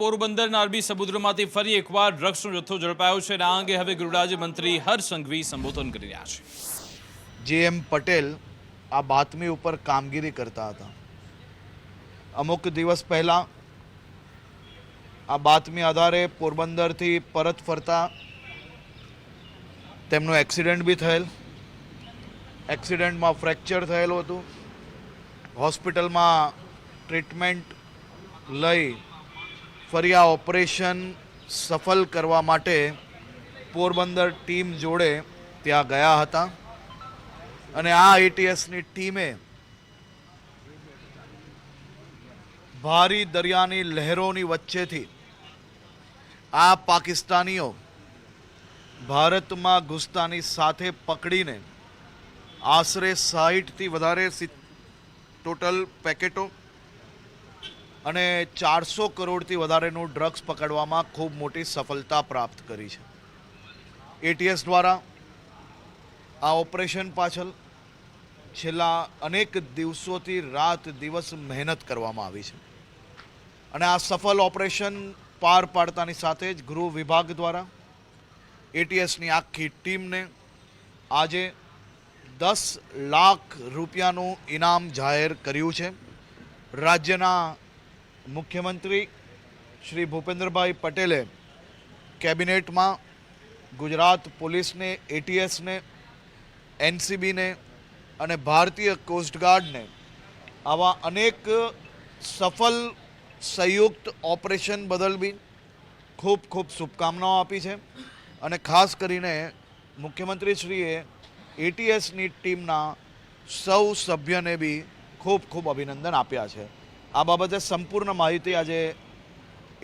પોરબંદરના અરબી સમુદ્રમાંથી ફરી એકવાર ડ્રગ્સનો જથ્થો ઝડપાયો છે અને આ અંગે હવે ગૃહ રાજ્યમંત્રી હર્ષ સંઘવી સંબોધન કરી રહ્યા છે. જે.એમ. પટેલ આ બાતમી ઉપર કામગીરી કરતા હતા. અમુક દિવસ પહેલાં આ બાતમી આધારે પોરબંદરથી પરત ફરતા તેમનું એક્સિડન્ટ બી થયેલ. એક્સિડન્ટમાં ફ્રેક્ચર થયેલું હતું. હોસ્પિટલમાં ટ્રીટમેન્ટ લઈ ફરી આ ઓપરેશન સફળ કરવા માટે પોરબંદર ટીમ જોડે ત્યાં ગયા હતા અને આ એટીએસની ટીમે ભારી દરિયાની લહેરોની વચ્ચેથી આ પાકિસ્તાનીઓ ભારતમાં ઘૂસતાની સાથે પકડીને આશરે 60થી વધારે ટોટલ પેકેટો અને 400 કરોડથી વધારેનું ડ્રગ્સ પકડવામાં ખૂબ મોટી સફળતા પ્રાપ્ત કરી છે. એટીએસ દ્વારા આ ઓપરેશન પાછળ છેલ્લા અનેક દિવસોથી રાત દિવસ મહેનત કરવામાં આવી છે અને આ સફળ ઓપરેશન પાર પાડતાની સાથે જ ગૃહ વિભાગ દ્વારા એટીએસની આખી ટીમને આજે 10 લાખ રૂપિયાનું ઇનામ જાહેર કર્યું છે. રાજ્યના મુખ્યમંત્રી શ્રી ભૂપેન્દ્રભાઈ પટેલે કેબિનેટમાં ગુજરાત પોલીસને, એટીએસને, એનસીબીને અને ભારતીય કોસ્ટગાર્ડને આવા અનેક સફળ સંયુક્ત ઓપરેશન બદલ બી ખૂબ ખૂબ શુભકામનાઓ આપી છે અને ખાસ કરીને મુખ્યમંત્રીશ્રીએ એટીએસની ટીમના સૌ સભ્યને બી ખૂબ ખૂબ અભિનંદન આપ્યા છે. આ બાબતે સંપૂર્ણ માહિતી આજે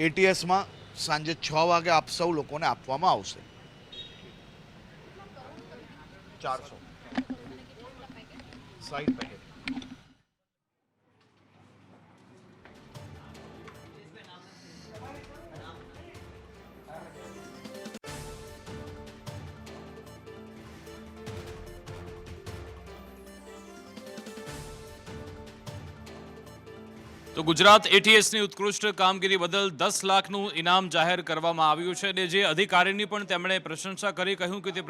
એટીએસમાં સાંજે 6 વાગે આપ સૌ લોકોને આપવામાં આવશે. 400 60 પેકેટ. તો ગુજરાત એટીએસની ઉત્કૃષ્ટ કામગીરી બદલ 10 લાખનું ઇનામ જાહેર કરવામાં આવ્યું છે અને જે અધિકારીની પણ તેમણે પ્રશંસા કરી, કહ્યું કે તે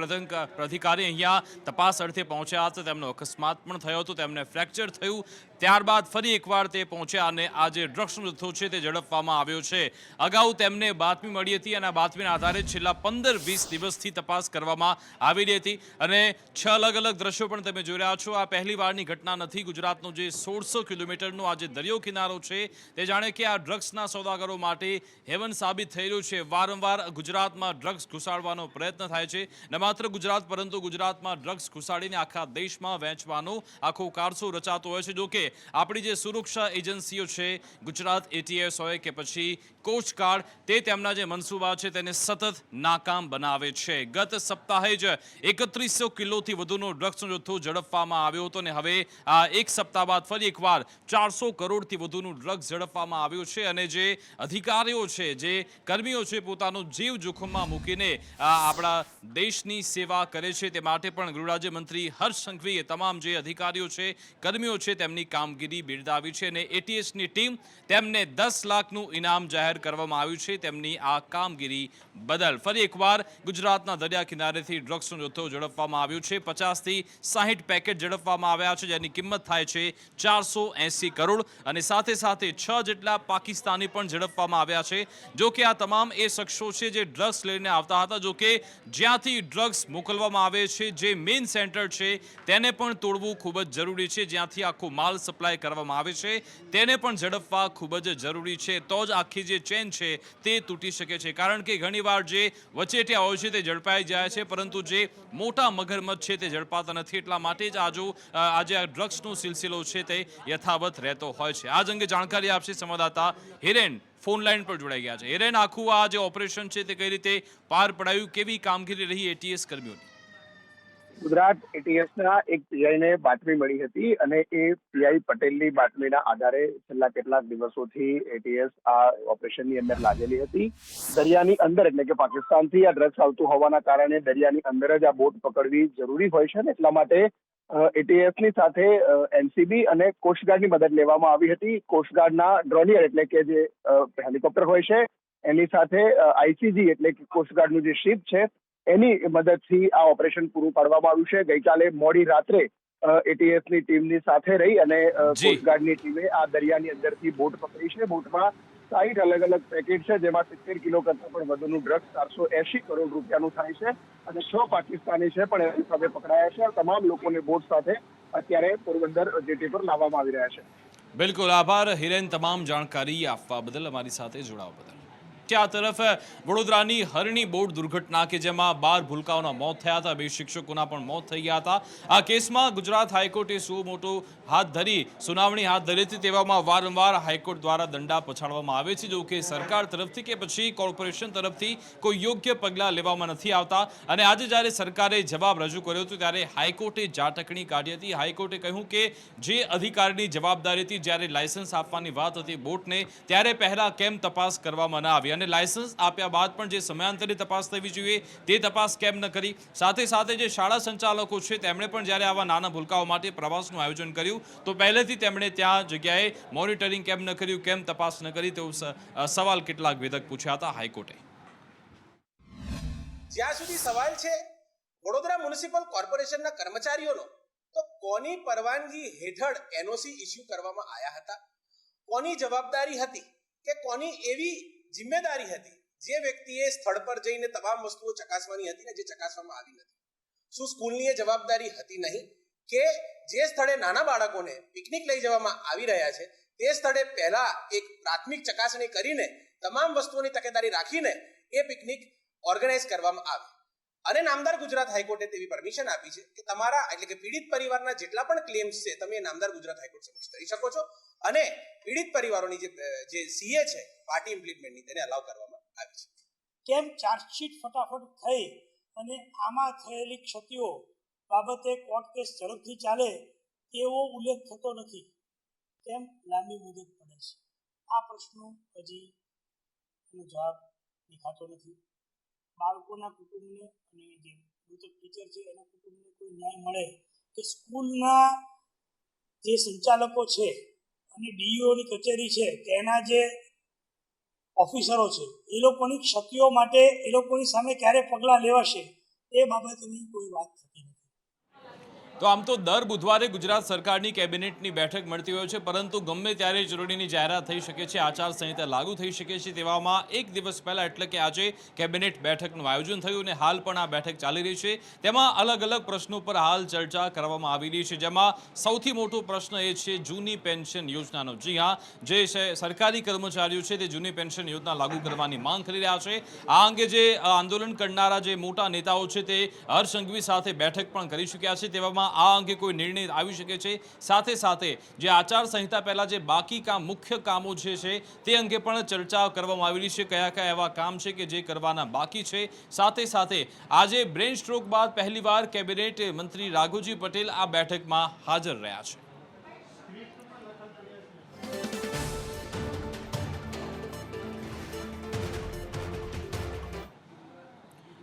અધિકારી અહીંયા તપાસ અર્થે પહોંચ્યા હતા, તેમનો અકસ્માત પણ થયો હતો, તેમને ફ્રેક્ચર થયું, ત્યારબાદ ફરી એકવાર તે પહોંચ્યા અને આ જે ડ્રગ્સનો જથ્થો છે તે ઝડપવામાં આવ્યો છે. અગાઉ તેમને બાતમી મળી હતી અને આ બાતમીના આધારે છેલ્લા 15-20 દિવસથી તપાસ કરવામાં આવેલી હતી અને 6 અલગ અલગ દ્રશ્યો પણ તમે જોઈ રહ્યા છો. આ પહેલી વારની ઘટના નથી. ગુજરાતનો જે 1600 કિલોમીટરનો આ જે દરિયો કિનારો છે તે જાણે કે આ ડ્રગ્સના સોદાગરો માટે હેવન સાબિત થઈ રહ્યું છે. વારંવાર ગુજરાતમાં ડ્રગ્સ ઘુસાડવાનો પ્રયત્ન થાય છે, ન માત્ર ગુજરાત પરંતુ ગુજરાતમાં ડ્રગ્સ ઘુસાડીને આખા દેશમાં વહેંચવાનો આખો કારસો રચાતો હોય છે. જો કે આપણી જે સુરક્ષા એજન્સીઓ છે, ગુજરાત એટીએસ હોય કે પછી કોસ્ટગાર્ડ, તે તેમના જે મનસૂબા છે તેને સતત નાકામ બનાવે છે. ગત સપ્તાહે જ 3100 કિલોથી વધુનો ડ્રગ્સનો જથ્થો ઝડપવામાં આવ્યો હતો અને હવે આ એક સપ્તાહ બાદ ફરી એકવાર 400 કરોડથી વધુનું ડ્રગ્સ ઝડપવામાં આવ્યું છે અને જે અધિકારીઓ છે, જે કર્મીઓ છે, પોતાનો જીવ જોખમમાં મૂકીને આપણા દેશની સેવા કરે છે. તે માટે પણ ગૃહ રાજ્યમંત્રી હર્ષ સંઘવીએ તમામ જે અધિકારીઓ છે, કર્મીઓ છે, તેમની કામગીરી બિરદાવી છે અને એટીએસની ટીમ તેમને 10 લાખનું ઇનામ જાહેર કરવામાં આવ્યું છે તેમની આ કામગીરી બદલ. ફરી એકવાર ગુજરાતના દરિયા કિનારેથી ડ્રગ્સનો જથ્થો ઝડપવામાં આવ્યો છે. 50થી 60 પેકેટ ઝડપવામાં આવ્યા છે જેની કિંમત થાય છે 480 કરોડ અને સાથે સાથે 6 જેટલા પાકિસ્તાની પણ ઝડપવામાં આવ્યા છે. જો કે આ તમામ એ શખ્સો છે જે ડ્રગ્સ લઈને આવતા હતા. જો કે જ્યાંથી ડ્રગ્સ મોકલવામાં આવે છે, જે મેઇન સેન્ટર છે, તેને પણ તોડવું ખૂબ જ જરૂરી છે. જ્યાંથી આખો માલ સપ્લાય કરવામાં આવે છે તેને પણ ઝડપવા ખૂબ જ જરૂરી છે. તો જ આખી જે ચેન છે તે તૂટી શકે છે. કારણ કે ઘણીવાર જે વચેટિયા હોય છે તે ઝડપાઈ જાય છે પરંતુ જે મોટા મગરમચ્છ છે તે ઝડપાતા નથી. એટલા માટે જ આજે આ ડ્રગ્સનો સિલસિલો છે તે યથાવત રહેતો હોય છે. આજ અંગે જાણકારી આપશે સંવાદદાતા હિરેન ફોન લાઈન પર જોડાઈ ગયા છે. હિરેન, આખું આ જે ઓપરેશન છે તે કઈ રીતે પાર પડાયું, કેવી કામગીરી રહી એટીએસ કર્મીઓની? ગુજરાત એટીએસના એક પીઆઈને બાતમી મળી હતી અને એ પીઆઈ પટેલની બાતમીના આધારે છેલ્લા કેટલાક દિવસોથી એટીએસ આ ઓપરેશનની અંદર લાગેલી હતી. દરિયાની અંદર એટલે કે પાકિસ્તાનથી આ ડ્રગ્સ આવતું હોવાના કારણે દરિયાની અંદર જ આ બોટ પકડવી જરૂરી હોય છે ને એટલા માટે એટીએસની સાથે એનસીબી અને કોસ્ટગાર્ડની મદદ લેવામાં આવી હતી. કોસ્ટગાર્ડના ડ્રોનિયર એટલે કે જે હેલિકોપ્ટર હોય છે એની સાથે આઈસીજી એટલે કે કોસ્ટગાર્ડનું જે શિપ છે એની મદદથી આ ઓપરેશન પૂરું પાડવામાં આવ્યું છે. ગઈકાલે મોડી રાત્રે એટીએસની ટીમની સાથે રહી અને કોસ્ટગાર્ડની ટીમે આ દરિયાની અંદરથી બોટ પકડી છે. બોટમાં 60 અલગ અલગ પેકેટ છે, જેમાં 70 કિલો કરતા પણ વધુનું ડ્રગ્સ 480 કરોડ રૂપિયાનું થાય છે અને 6 પાકિસ્તાની છે પણ એની સાથે પકડાયા છે. તમામ લોકોને બોટ સાથે અત્યારે પોરબંદર જેટી પર લાવવામાં આવી રહ્યા છે. બિલકુલ આભાર હિરેન, તમામ જાણકારી આપવા બદલ, અમારી સાથે જોડાવા બદલ. આ તરફ વડોદરાની હરણી બોટ દુર્ઘટના કે જેમાં 12 ભૂલકાઓના મોત થયા હતા, 2 શિક્ષકોના પણ મોત થઈ ગયા હતા. આ કેસમાં ગુજરાત હાઈકોર્ટે મોટું હાથ ધરી સુનાવણી હાથ ધરી હતી. તેવામાં વારંવાર હાઈકોર્ટ દ્વારા દંડા પછાડવામાં આવે છે, જો કે સરકાર તરફથી કે પછી કોર્પોરેશન તરફથી કોઈ યોગ્ય પગલાં લેવામાં નથી આવતા. અને આજે જ્યારે સરકારે જવાબ રજૂ કર્યો હતો ત્યારે હાઈકોર્ટે ઝાટકણી કાઢી હતી. હાઈકોર્ટે કહ્યું કે જે અધિકારીની જવાબદારી હતી, જ્યારે લાયસન્સ આપવાની વાત હતી બોટને, ત્યારે પહેલા કેમ તપાસ કરવામાં ન આવી અને લાયસન્સ આપ્યા બાદ પણ જે સમયાંતરે તપાસ થવી જોઈએ તે તપાસ કેમ ન કરી. સાથે સાથે જે શાળા સંચાલકો છે તેમણે પણ જ્યારે આવા નાના ભૂલકાઓ માટે પ્રવાસનું આયોજન કર્યું તો પહેલેથી તેમણે ત્યાં જગ્યાએ મોનિટરિંગ કેમ ન કર્યું, કેમ તપાસ ન કરી, તેવો સવાલ કેટલાક વેધક પૂછ્યા હતા હાઈકોર્ટે. જ્યાં સુધી સવાલ છે વડોદરા મ્યુનિસિપલ કોર્પોરેશનના કર્મચારીઓનો, તો કોની પરવાનગી હેઠળ એનઓસી ઇસ્યુ કરવામાં આવ્યા હતા, કોની જવાબદારી હતી કે કોની એવી જિમ્મેદારી હતી જે વ્યક્તિએ સ્થળ પર જઈને તમામ વસ્તુઓ ચકાસવાની હતી ને જે ચકાસવામાં આવી નથી? શું સ્કૂલની એ જવાબદારી હતી નહીં કે જે સ્થળે નાના બાળકોને પિકનિક લઈ જવામાં આવી રહ્યા છે તે સ્થળે પહેલા એક પ્રાથમિક ચકાસણી કરીને તમામ વસ્તુઓની તકેદારી રાખીને એ પિકનિક ઓર્ગેનાઇઝ કરવામાં આવે? અને નામદાર ગુજરાત હાઈકોર્ટે તેવી પરમિશન આપી છે કે તમારા એટલે કે પીડિત પરિવારના જેટલા પણ ક્લેમ્સ છે તમે નામદાર ગુજરાત હાઈકોર્ટ સમક્ષ કરી શકો છો અને પીડિત પરિવારોની જે સીએ છે પાર્ટી ઇમ્પ્લિમેન્ટની તેને અલાઉ કરવામાં આવી છે. કેમ ચાર્જશીટ ફટાફટ થઈ અને આમાં થયેલી ક્ષતિઓ બાબતે કોર્ટ કેસ ઝડપથી ચાલે તેવો ઉલ્લેખ થતો નથી? કેમ લાંબી મુદત પડે છે? આ પ્રશ્નો હજી એનો જવાબ દેખાતો નથી. બાળકોના કુટુંબને અને જે મૃતક ટીચર છે એના કુટુંબને કોઈ ન્યાય મળે કે સ્કૂલના જે સંચાલકો છે અને ડીઈઓની કચેરી છે તેના જે ઓફિસરો છે એ લોકોની ક્ષતિઓ માટે એ લોકોની સામે ક્યારે પગલાં લેવાશે એ બાબતની કોઈ વાત થતી નથી. તો આમ તો દર બુધવારે ગુજરાત સરકારની કેબિનેટની બેઠક મળતી હોય છે, પરંતુ ગમે ત્યારે ચૂંટણીની જાહેરાત થઈ શકે છે, આચારસંહિતા લાગુ થઈ શકે છે. તેવામાં એક દિવસ પહેલા એટલે કે આજે કેબિનેટ બેઠકનું આયોજન થયું અને હાલ પણ આ બેઠક ચાલી રહી છે. તેમાં અલગ અલગ પ્રશ્નો પર હાલ ચર્ચા કરવામાં આવી રહી છે, જેમાં સૌથી મોટો પ્રશ્ન એ છે જૂની પેન્શન યોજનાનો. જી હા, જે સરકારી કર્મચારીઓ છે તે જૂની પેન્શન યોજના લાગુ કરવાની માંગ કરી રહ્યા છે. આ અંગે જે આંદોલન કરનારા જે મોટા નેતાઓ છે તે હર્ષ સંઘવી સાથે બેઠક પણ કરી ચૂક્યા છે. તેવામાં આ અંગે કોઈ નિર્ણય આવી શકે છે. સાથે સાથે જે આચારસંહિતા પહેલા જે બાકી મુખ્ય કામો છે તે અંગે પણ ચર્ચા કરવામાં આવી રહી છે. કયા કયા એવા કામ છે કે જે કરવાના બાકી છે. સાથે સાથે આજે બ્રેન સ્ટ્રોક બાદ પહેલીવાર કેબિનેટ મંત્રી રાઘવજી પટેલ આ બેઠકમાં હાજર રહ્યા છે.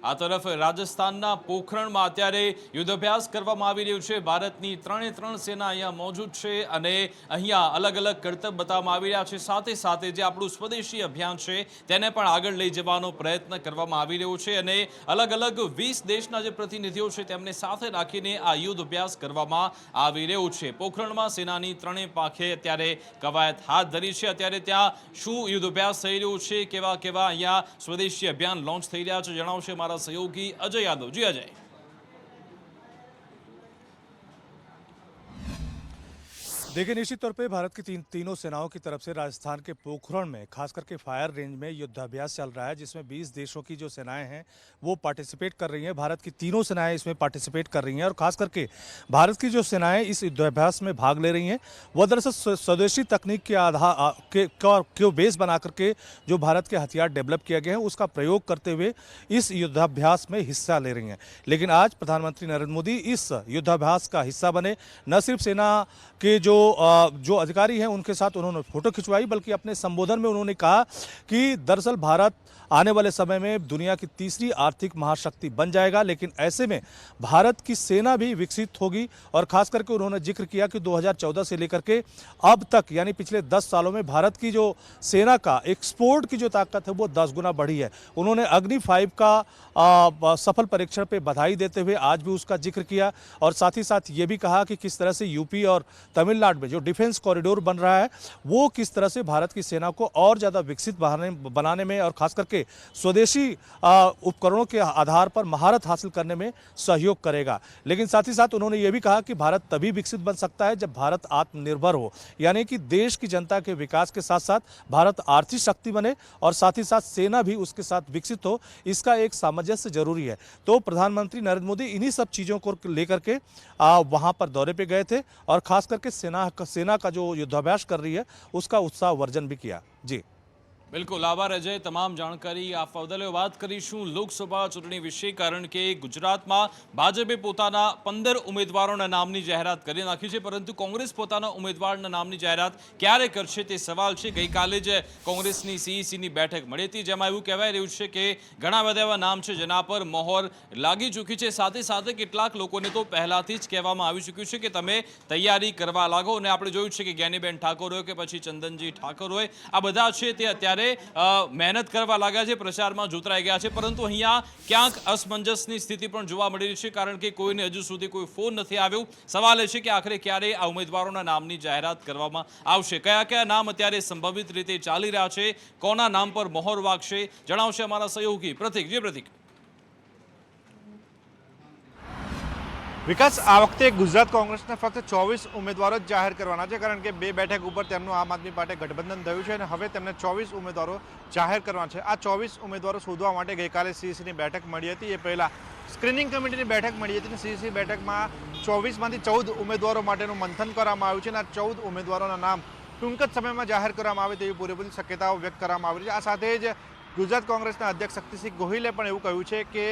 આ તરફ રાજસ્થાનના પોખરણમાં અત્યારે યુદ્ધાભ્યાસ કરવામાં આવી રહ્યો છે. ભારતની 3 સેના અહીંયા મોજૂદ છે અને અહીંયા અલગ અલગ કરતબ બતાવવામાં આવી રહ્યા છે. સાથે સાથે જે આપણું સ્વદેશી અભિયાન છે તેને પણ આગળ લઈ જવાનો પ્રયત્ન કરવામાં આવી રહ્યો છે અને અલગ અલગ 20 દેશના જે પ્રતિનિધિઓ છે તેમને સાથે રાખીને આ યુદ્ધ અભ્યાસ કરવામાં આવી રહ્યો છે. પોખરણમાં સેનાની 3 પાંખે અત્યારે કવાયત હાથ ધરી છે. અત્યારે ત્યાં શું યુદ્ધ અભ્યાસ થઈ રહ્યો છે, કેવા કેવા અહીંયા સ્વદેશી અભિયાન લોન્ચ થઈ રહ્યા છે, જણાવશે મારા सहयोगी अजय यादव. जी अजय. देखिए, निश्चित तौर पे भारत की तीनों सेनाओं की तरफ से राजस्थान के पोखरण में खास करके फायर रेंज में युद्धाभ्यास चल रहा है, जिसमें 20 देशों की जो सेनाएं हैं वो पार्टिसिपेट कर रही हैं. भारत की तीनों सेनाएं इसमें पार्टिसिपेट कर रही हैं और खास करके भारत की जो सेनाएं इस युद्धाभ्यास में भाग ले रही हैं वह दरअसल स्वदेशी तकनीक के आधार को बेस बना करके जो भारत के हथियार डेवलप किए गए हैं उसका प्रयोग करते हुए इस युद्धाभ्यास में हिस्सा ले रही हैं. लेकिन आज प्रधानमंत्री नरेंद्र मोदी इस युद्धाभ्यास का हिस्सा बने. न सिर्फ सेना के जो जो अधिकारी हैं उनके साथ उन्होंने फोटो खिंचवाई, बल्कि अपने संबोधन में उन्होंने कहा कि दरअसल भारत आने वाले समय में दुनिया की तीसरी आर्थिक महाशक्ति बन जाएगा, लेकिन ऐसे में भारत की सेना भी विकसित होगी। और खास करके उन्होंने जिक्र किया कि 2014 से लेकर के अब तक यानी पिछले 10 सालों में भारत की जो सेना का एक्सपोर्ट की जो ताकत है वो 10 गुना बढ़ी है। उन्होंने अग्नि 5 का सफल परीक्षण पे बधाई देते हुए आज भी उसका जिक्र किया और साथ ही साथ ये भी कहा कि किस तरह से यूपी और तमिलनाडु में जो डिफेंस कॉरिडोर बन रहा है वो किस तरह से भारत की सेना को और ज़्यादा विकसित बनाने में और खास करके स्वदेशी उपकरणों के आधार पर महारत हासिल करने में सहयोग करेगा। लेकिन साथ ही साथ उन्होंने ये भी कहा कि भारत तभी विकसित बन सकता है जब भारत आत्मनिर्भर हो, यानी कि देश की जनता के विकास के साथ साथ भारत आर्थिक शक्ति बने और साथ ही साथ सेना भी उसके साथ विकसित हो। इसका एक सामंजस्य जरूरी है। तो प्रधानमंत्री नरेंद्र मोदी इन्हीं सब चीज़ों को लेकर के वहाँ पर दौरे पे गए थे और खास करके सेना का जो युद्धाभ्यास कर रही है उसका उत्साह वर्जन भी किया। जी બિલકુલ, આભાર અજય તમામ જાણકારી આપવા બદલ. વાત કરીશું લોકસભા ચૂંટણી વિશે, કારણ કે ગુજરાતમાં ભાજપે પોતાના 15 ઉમેદવારોના નામની જાહેરાત કરી નાખી છે, પરંતુ કોંગ્રેસ પોતાના ઉમેદવારના નામની જાહેરાત ક્યારે કરશે તે સવાલ છે. ગઈકાલે જ કોંગ્રેસની સીઈસીની બેઠક મળી હતી, જેમાં એવું કહેવાય રહ્યું છે કે ઘણા બધા એવા નામ છે જેના પર મહોર લાગી ચૂકી છે. સાથે સાથે કેટલાક લોકોને તો પહેલાથી જ કહેવામાં આવી ચૂક્યું છે કે તમે તૈયારી કરવા લાગો. અને આપણે જોયું છે કે જ્ઞાનીબેન ઠાકોર હોય કે પછી ચંદનજી ઠાકોર હોય, આ બધા છે તે અત્યારે મહેનત કરવા લાગ્યા છે, પ્રચારમાં જોતરાઈ ગયા છે. પરંતુ અહીંયા ક્યાંક અસમંજસની સ્થિતિ પણ જોવા મળી રહી છે, કારણ કે કોઈને હજુ સુધી કોઈ ફોન નથી આવ્યો. સવાલ એ છે કે આખરે ક્યારે આ ઉમેદવારોના નામની જાહેરાત કરવામાં આવશે, કયા કયા નામ અત્યારે સંભવિત રીતે ચાલી રહ્યા છે, કોના નામ પર મહોર વાગશે, જણાવશે અમારા સહયોગી પ્રતિક. જે પ્રતિક. વિકાસ, આ વખતે ગુજરાત કોંગ્રેસને ફક્ત 24 ઉમેદવારો જ જાહેર કરવાના છે, કારણ કે 2 બેઠક ઉપર તેમનું આમ આદમી પાર્ટી ગઠબંધન થયું છે અને હવે તેમને 24 ઉમેદવારો જાહેર કરવાના છે. આ 24 ઉમેદવારો શોધવા માટે ગઈકાલે સીઈસીની બેઠક મળી હતી. એ પહેલાં સ્ક્રીનિંગ કમિટીની બેઠક મળી હતી અને સીઈસી બેઠકમાં 24માંથી 14 ઉમેદવારો માટેનું મંથન કરવામાં આવ્યું છે અને આ 14 ઉમેદવારોના નામ ટૂંક જ સમયમાં જાહેર કરવામાં આવે તેવી પૂરેપૂરી શક્યતાઓ વ્યક્ત કરવામાં આવી છે. આ સાથે જ ગુજરાત કોંગ્રેસના અધ્યક્ષ શક્તિસિંહ ગોહિલે પણ એવું કહ્યું છે કે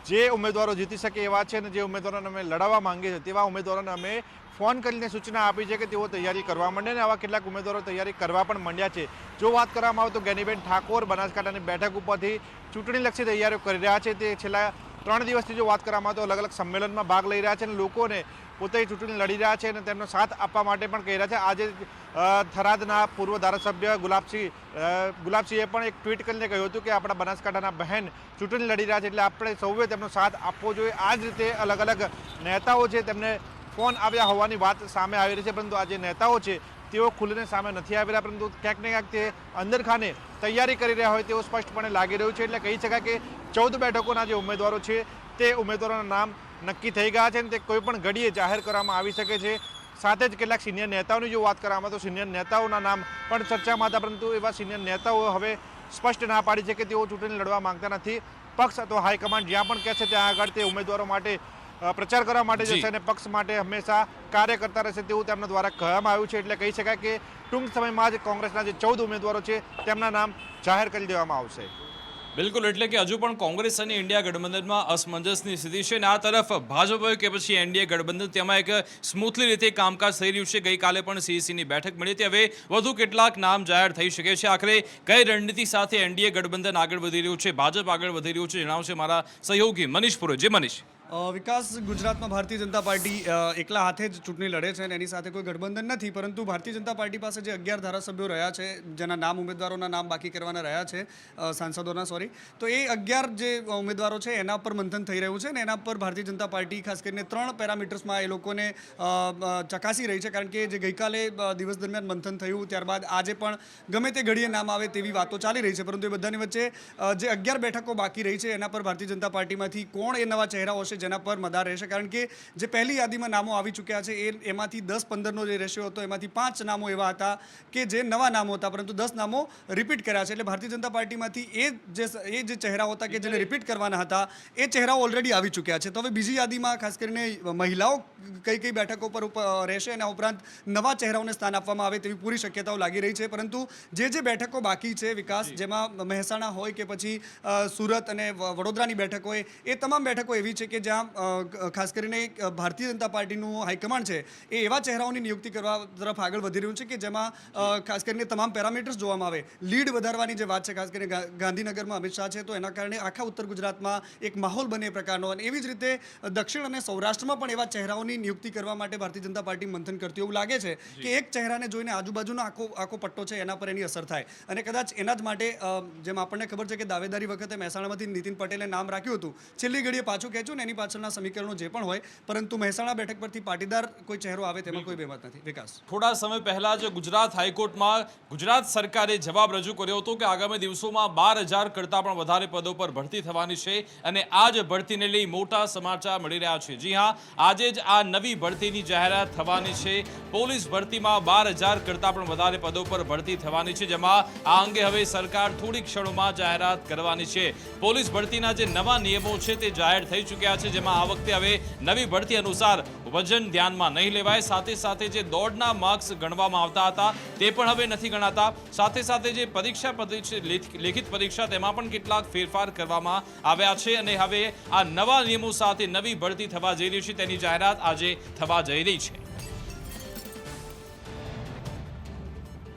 જે ઉમેદવારો જીતી શકે એવા છે અને જે ઉમેદવારોને અમે લડાવવા માંગીએ છીએ તેવા ઉમેદવારોને અમે ફોન કરીને સૂચના આપી છે કે તેઓ તૈયારી કરવા માંડે અને આવા કેટલાક ઉમેદવારો તૈયારી કરવા પણ માંડ્યા છે. જો વાત કરવામાં આવે તો જ્ઞાનીબેન ઠાકોર બનાસકાંઠાની બેઠક ઉપરથી ચૂંટણીલક્ષી તૈયારીઓ કરી રહ્યા છે. તે છેલ્લા 3 દિવસથી જો વાત કરવામાં આવે તો અલગ અલગ સંમેલનમાં ભાગ લઈ રહ્યા છે અને લોકોને પોતે ચૂંટણી લડી રહ્યા છે અને તેમનો સાથ આપવા માટે પણ કહી રહ્યા છે. આજે થરાદના પૂર્વ ધારાસભ્ય ગુલાબસિંહે પણ એક ટ્વીટ કરીને કહ્યું હતું કે આપણા બનાસકાંઠાના બહેન ચૂંટણી લડી રહ્યા છે એટલે આપણે સૌએ તેમનો સાથ આપવો જોઈએ. આ જ રીતે અલગ અલગ નેતાઓ છે તેમને ફોન આવ્યા હોવાની વાત સામે આવી રહી છે, પરંતુ આ જે નેતાઓ છે તેઓ ખુલીને સામે નથી આવી રહ્યા, પરંતુ ક્યાંક ને ક્યાંક તે અંદરખાને તૈયારી કરી રહ્યા હોય તેવું સ્પષ્ટપણે લાગી રહ્યું છે. એટલે કહી શકાય કે 14 બેઠકોના જે ઉમેદવારો છે તે ઉમેદવારોના નામ નક્કી થઈ ગયા છે અને તે કોઈ પણ ઘડીએ જાહેર કરવામાં આવી શકે છે. સાથે જ કેટલાક સિનિયર નેતાઓની જો વાત કરવામાં તો સિનિયર નેતાઓના નામ પણ ચર્ચામાં હતા, પરંતુ એવા સિનિયર નેતાઓ હવે સ્પષ્ટ ના પાડી છે કે તેઓ ચૂંટણી લડવા માંગતા નથી. પક્ષ અથવા હાઈકમાન્ડ જ્યાં પણ કહેશે ત્યાં આગળ તે ઉમેદવારો માટે પ્રચાર કરવા માટે જશે અને પક્ષ માટે હંમેશા કાર્ય કરતા રહેશે તેવું તેમના દ્વારા કહેવામાં આવ્યું છે. એટલે કહી શકાય કે ટૂંક સમયમાં જ કોંગ્રેસના જે 14 ઉમેદવારો છે તેમના નામ જાહેર કરી દેવામાં આવશે. બિલકુલ, એટલે કે હજુ પણ કોંગ્રેસ અને ઇન્ડિયા ગઠબંધનમાં અસમંજસની સ્થિતિ છે અને આ તરફ ભાજપ હોય કે પછી એનડીએ ગઠબંધન, તેમાં એક સ્મૂથલી રીતે કામકાજ થઈ રહ્યું છે. ગઈકાલે પણ સીઈસીની બેઠક મળી હતી. હવે વધુ કેટલાક નામ જાહેર થઈ શકે છે. આખરે કઈ રણનીતિ સાથે એનડીએ ગઠબંધન આગળ વધી રહ્યું છે, ભાજપ આગળ વધી રહ્યું છે, જણાવશે મારા સહયોગી મનીષ પુરોહિત. જે મનીષ. વિકાસ, ગુજરાતમાં ભારતીય જનતા પાર્ટી એકલા હાથે જ ચૂંટણી લડે છે અને એની સાથે કોઈ ગઠબંધન નથી, પરંતુ ભારતીય જનતા પાર્ટી પાસે જે 11 ધારાસભ્યો રહ્યા છે, જેના નામ ઉમેદવારોના નામ બાકી કરવાના રહ્યા છે, સાંસદોના તો એ 11 જે ઉમેદવારો છે એના પર મંથન થઈ રહ્યું છે અને એના પર ભારતીય જનતા પાર્ટી ખાસ કરીને 3 પેરામીટર્સમાં એ લોકોને ચકાસી રહી છે. કારણ કે જે ગઈકાલે દિવસ દરમિયાન મંથન થયું ત્યારબાદ આજે પણ ગમે તે ઘડીએ નામ આવે તેવી વાતો ચાલી રહી છે, પરંતુ એ બધાની વચ્ચે જે 11 બેઠકો બાકી રહી છે એના પર ભારતીય જનતા પાર્ટીમાંથી કોણ એ નવા ચહેરાઓ છે જેના પર મદાર રહેશે. કારણ કે જે પહેલી યાદીમાં નામો આવી ચૂક્યા છે એમાંથી 10-15નો જે રેશિયો હતો એમાંથી 5 નામો એવા હતા કે જે નવા નામો હતા, પરંતુ 10 નામો રિપીટ કર્યા છે. એટલે ભારતીય જનતા પાર્ટીમાંથી એ જે ચહેરાઓ હતા કે જેને રિપીટ કરવાના હતા એ ચહેરાઓ ઓલરેડી આવી ચૂક્યા છે. તો હવે બીજી યાદીમાં ખાસ કરીને મહિલાઓ કઈ બેઠકો પર રહેશે અને ઉપરાંત નવા ચહેરાઓને સ્થાન આપવામાં આવે તેવી પૂરી શક્યતાઓ લાગી રહી છે. પરંતુ જે બેઠકો બાકી છે વિકાસ, જેમાં મહેસાણા હોય કે પછી સુરત અને વડોદરાની બેઠક હોય, એ તમામ બેઠકો એવી છે કે જ્યાં ખાસ કરીને ભારતીય જનતા પાર્ટીનું હાઈકમાન્ડ છે એ એવા ચહેરાઓની નિયુક્તિ કરવા તરફ આગળ વધી રહ્યું છે કે જેમાં ખાસ કરીને તમામ પેરામીટર્સ જોવામાં આવે. લીડ વધારવાની જે વાત છે, ખાસ કરીને ગાંધીનગરમાં અમિત શાહ છે, તો એના કારણે આખા ઉત્તર ગુજરાતમાં એક માહોલ બને પ્રકારનો, અને એવી જ રીતે દક્ષિણ અને સૌરાષ્ટ્રમાં પણ એવા ચહેરાઓની નિયુક્તિ કરવા માટે ભારતીય જનતા પાર્ટી મંથન કરતી એવું લાગે છે કે એક ચહેરાને જોઈને આજુબાજુનો આખો પટ્ટો છે એના પર એની અસર થાય. અને કદાચ એના જ માટે જેમ આપણને ખબર છે કે દાવેદારી વખતે મહેસાણામાંથી નીતિન પટેલે નામ રાખ્યું હતું, છેલ્લી ઘડીએ પાછું ખેંચ્યું ને એની પાછળના સમીકરણો જે પણ હોય, પરંતુ મહેસાણા બેઠક પરથી પાટીદાર કોઈ ચહેરો આવે તેમાં કોઈ બેમત નથી. વિકાસ, થોડા સમય પહેલા જ ગુજરાત હાઈકોર્ટમાં ગુજરાત સરકારે જવાબ રજૂ કર્યો હતો કે આગામી દિવસોમાં 12,000 કરતાં પણ વધારે પદો પર ભરતી થવાની છે, અને આ જ ભરતીને લઈ મોટા સમાચાર મળી રહ્યા છે. જી હા, આજે જ આ નવી ભરતીની જાહેરાત થવાની છે. પોલીસ ભરતીમાં 12,000 કરતાં પણ વધારે પદો પર ભરતી થવાની છે, જેમાં આ અંગે હવે સરકાર થોડી ક્ષણોમાં જાહેરાત કરવાની છે. પોલીસ ભરતીના જે નવા નિયમો છે તે જાહેર થઈ ચૂક્યા છે, જેમાં આ વખતે હવે નવી ભરતી અનુસાર વજન ધ્યાનમાં નહીં લેવાય. સાથે સાથે જે દોડના માર્ક્સ ગણવામાં આવતા હતા તે પણ હવે નથી ગણાતા. સાથે સાથે જે પરીક્ષા લેખિત પરીક્ષા તેમાં પણ કેટલાક ફેરફાર કરવામાં આવ્યા છે, અને હવે આ નવા નિયમો સાથે નવી ભરતી થવા જઈ રહી છે તેની જાહેરાત આજે થવા જઈ રહી છે.